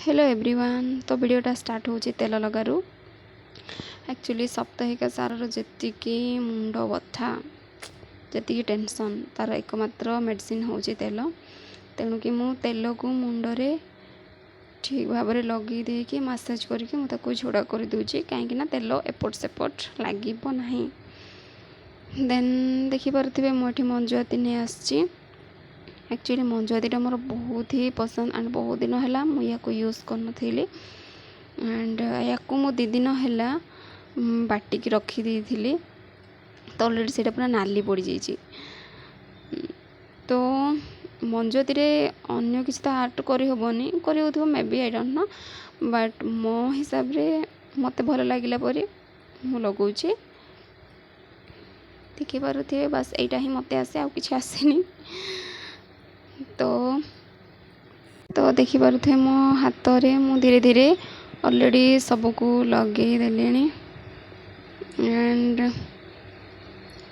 Hello everyone. तो वीडियोटा start होची तेल लगारू। एक्चुअली साप्ताहिक सारर जी मुंड बथा जी टेंशन तार एकमात्र मेडिसिन होची तेल। तेणु कि मु तेल को मुंडरे ठीक भाव में लगे देकी मसाज करके मुझे झोड़ा कर दूची कहीं तेल एपट सेपट लगे ना। देन देखिपे मुझे मंजुआती नहीं आसी। एक्चुअली मंजुआतीटा मोर बहुत ही पसंद एंड बहुत दिन है मुझे यूज़ कर एंड या मु 2 दिन है बाटिक रखीदी थी। तो अलरेडी से पूरा नाली पड़ जाइए। तो मंजुआती अन्य किसी तो आर्ट करहबनी कर maybe I don't know but मो हिसाब रे मत भल लगे परी मु लगौची। देखिपे बस यहीटा ही मत आसे आ कि आसेनी। तो देखिपे मो हाथ रे मु धीरे धीरे ऑलरेडी सबको लगे देले एंड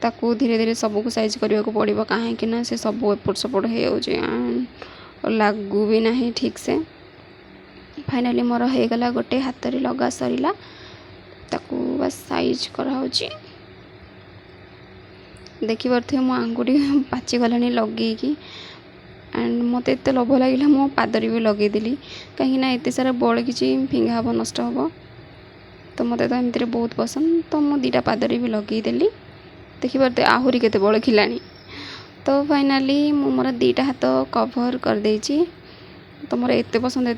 ताकू धीरे धीरे सबको साइज करने को पड़ो कहीं से सब एपट सपट हो लागू भी ना ठीक से। फाइनली मोर होगला गोटे हाथ रे लगा सरीला ताकू बस साइज कराऊँगी। देखिपे मो आंगुठी पाचिगला लगे एंड मत एत लोभ लगे मो पादरी भी लगेदेली कहीं एत सारा बड़ कि फिंगा हम नष्ट हम। तो मत तो एमती बहुत पसंद तो मु 2टा पादरी भी लगेदेली। देखिपे आहरी केते बड़ खिलानी। तो फाइनाली मु मोर 2टा हाथ कभर कर देची। तो मोर एत पसंद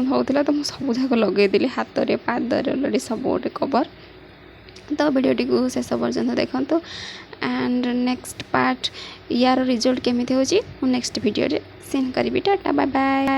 होता तो मुझे सब जाक लगेदेली हाथ रे पादरे अलरेडी सब गोटे कवर। तो वीडियोटी को शेष पर्यंत देखो एंड नेक्स्ट पार्ट यार रिजल्ट केमिति होची नेक्स्ट वीडियो रे सेंड करी। Tata bye bye.